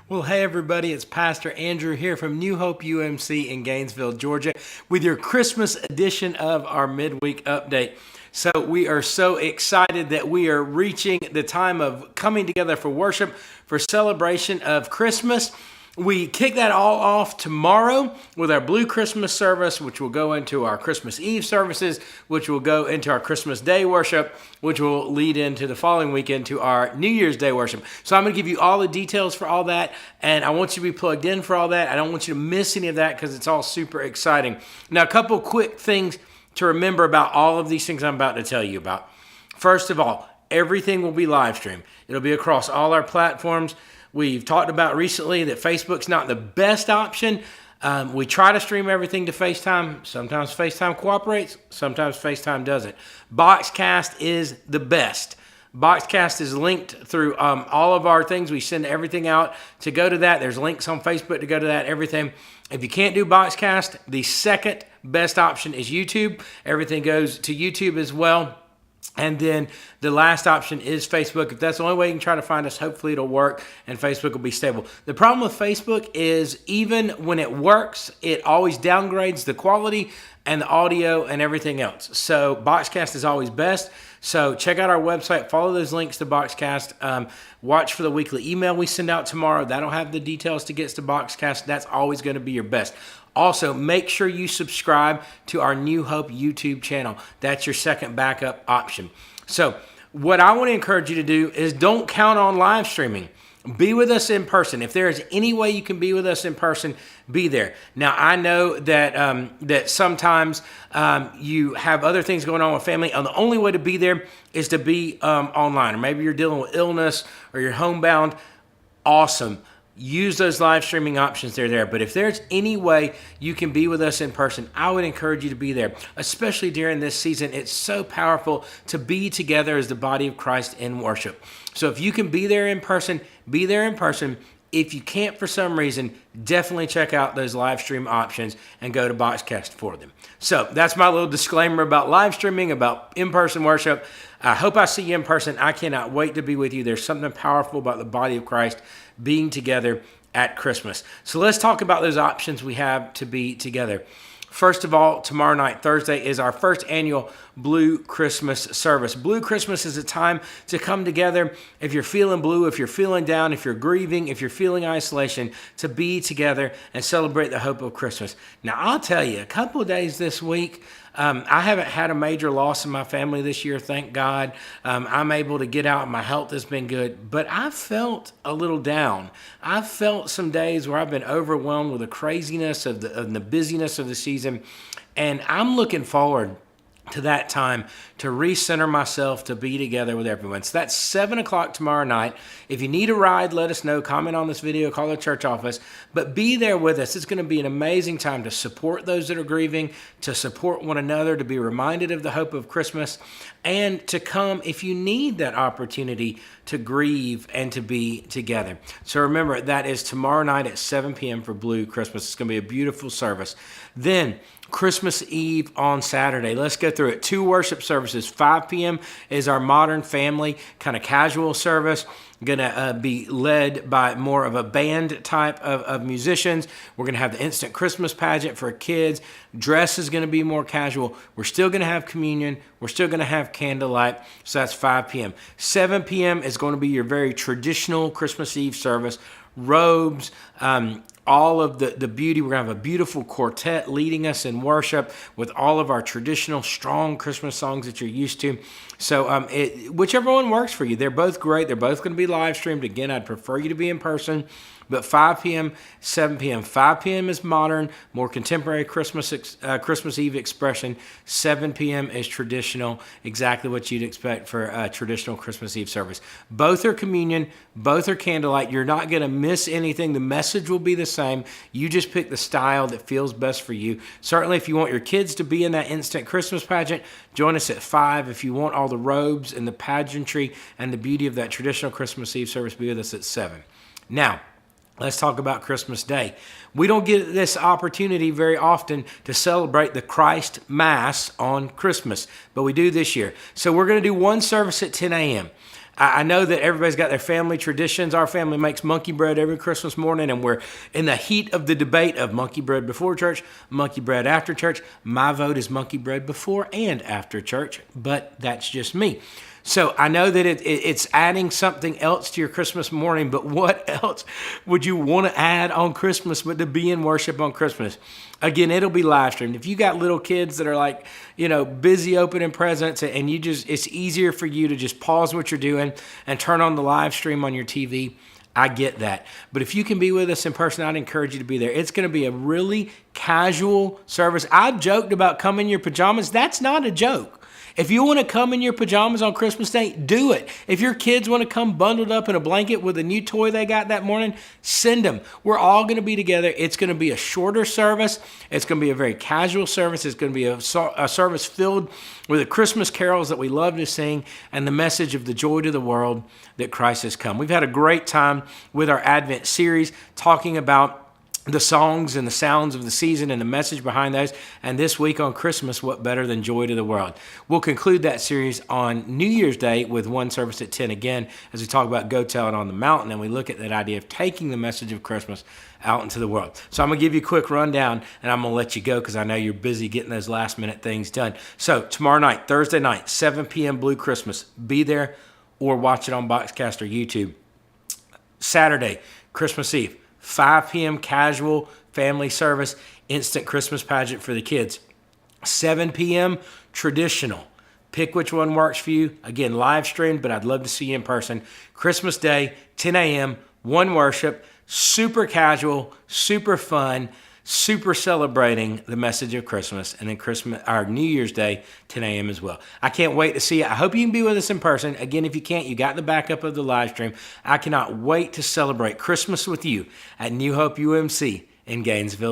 Well, hey everybody, it's Pastor Andrew here from New Hope UMC in Gainesville, Georgia, with your Christmas edition of our midweek update. So we are so excited that we are reaching the time of coming together for worship, for celebration of Christmas. We kick that all off tomorrow with our Blue Christmas service, which will go into our Christmas Eve services, which will go into our Christmas Day worship, which will lead into the following weekend to our New Year's Day worship. So I'm going to give you all the details for all that, and I want you to be plugged in for all that. I don't want you to miss any of that because it's all super exciting. Now, a couple quick things to remember about all of these things I'm about to tell you about. First of all, everything will be live streamed. It'll be across all our platforms. We've talked about recently that Facebook's not the best option. We try to stream everything to FaceTime. Sometimes FaceTime cooperates, sometimes FaceTime doesn't. Boxcast is the best. Boxcast is linked through all of our things. We send everything out to go to that. There's links on Facebook to go to that, everything. If you can't do Boxcast, the second best option is YouTube. Everything goes to YouTube as well. And then the last option is Facebook. If that's the only way you can try to find us, hopefully it'll work and Facebook will be stable. The problem with Facebook is even when it works, it always downgrades the quality and the audio and everything else. So Boxcast is always best. So check out our website, follow those links to Boxcast, watch for the weekly email we send out tomorrow. That'll have the details to get to Boxcast. That's always going to be your best. Also, make sure you subscribe to our New Hope YouTube channel. That's your second backup option. So what I want to encourage you to do is don't count on live streaming. Be with us in person. If there is any way you can be with us in person, be there. Now, I know that that sometimes you have other things going on with family, and the only way to be there is to be online. Or maybe you're dealing with illness or you're homebound. Awesome. Use those live streaming options. They're there. But if there's any way you can be with us in person, I would encourage you to be there, especially during this season. It's so powerful to be together as the body of Christ in worship. So if you can be there in person, be there in person. If you can't for some reason, definitely check out those live stream options and go to Boxcast for them. So that's my little disclaimer about live streaming, about in-person worship. I hope I see you in person. I cannot wait to be with you. There's something powerful about the body of Christ being together at Christmas. So let's talk about those options we have to be together. First of all, tomorrow night, Thursday, is our first annual Blue Christmas service. Blue Christmas is a time to come together. If you're feeling blue, if you're feeling down, if you're grieving, if you're feeling isolation, to be together and celebrate the hope of Christmas. Now, I'll tell you, a couple of days this week, I haven't had a major loss in my family this year, thank God. I'm able to get out. My health has been good, but I felt a little down. I've felt some days where I've been overwhelmed with the craziness of the busyness of the season, and I'm looking forward to that time to recenter myself, to be together with everyone. So that's 7 o'clock tomorrow night. If you need a ride, let us know. Comment on this video, call the church office, but be there with us. It's going to be an amazing time to support those that are grieving, to support one another, to be reminded of the hope of Christmas, and to come if you need that opportunity to grieve and to be together. So remember, that is tomorrow night at 7 p.m. for Blue Christmas. It's going to be a beautiful service. Then Christmas Eve on Saturday. Let's go through it. 2 worship services. 5 p.m. is our modern family kind of casual service. Going to be led by more of a band type of musicians. We're going to have the instant Christmas pageant for kids. Dress is going to be more casual. We're still going to have communion. We're still going to have candlelight. So that's 5 p.m. 7 p.m. is going to be your very traditional Christmas Eve service. Robes, all of the beauty. We're going to have a beautiful quartet leading us in worship with all of our traditional strong Christmas songs that you're used to. So whichever one works for you. They're both great. They're both going to be live streamed. Again, I'd prefer you to be in person. But 5 p.m., 7 p.m. 5 p.m. is modern, more contemporary Christmas Eve expression. 7 p.m. is traditional, exactly what you'd expect for a traditional Christmas Eve service. Both are communion, both are candlelight. You're not going to miss anything. The message will be the same. You just pick the style that feels best for you. Certainly, if you want your kids to be in that instant Christmas pageant, join us at 5. If you want all the robes and the pageantry and the beauty of that traditional Christmas Eve service, be with us at 7. Now, let's talk about Christmas Day. We don't get this opportunity very often to celebrate the Christ Mass on Christmas, but we do this year. So we're going to do one service at 10 a.m. I know that everybody's got their family traditions. Our family makes monkey bread every Christmas morning, and we're in the heat of the debate of monkey bread before church, monkey bread after church. My vote is monkey bread before and after church, but that's just me. So I know that it's adding something else to your Christmas morning, but what else would you want to add on Christmas but to be in worship on Christmas? Again, it'll be live streamed. If you got little kids that are like, busy opening presents and it's easier for you to just pause what you're doing and turn on the live stream on your TV, I get that. But if you can be with us in person, I'd encourage you to be there. It's going to be a really casual service. I joked about come in your pajamas. That's not a joke. If you want to come in your pajamas on Christmas Day, do it. If your kids want to come bundled up in a blanket with a new toy they got that morning, send them. We're all going to be together. It's going to be a shorter service. It's going to be a very casual service. It's going to be a service filled with the Christmas carols that we love to sing and the message of the joy to the world that Christ has come. We've had a great time with our Advent series talking about the songs and the sounds of the season and the message behind those. And this week on Christmas, what better than joy to the world? We'll conclude that series on New Year's Day with one service at 10 again as we talk about Go Tell It on the Mountain, and we look at that idea of taking the message of Christmas out into the world. So I'm going to give you a quick rundown, and I'm going to let you go because I know you're busy getting those last-minute things done. So tomorrow night, Thursday night, 7 p.m. Blue Christmas. Be there or watch it on Boxcast or YouTube. Saturday, Christmas Eve. 5 p.m. casual family service, instant Christmas pageant for the kids. 7 p.m. traditional. Pick which one works for you. Again, live streamed, but I'd love to see you in person. Christmas Day, 10 a.m., one worship, super casual, super fun, super celebrating the message of Christmas, and then our New Year's Day, 10 a.m. as well. I can't wait to see you. I hope you can be with us in person. Again, if you can't, you got the backup of the live stream. I cannot wait to celebrate Christmas with you at New Hope UMC in Gainesville.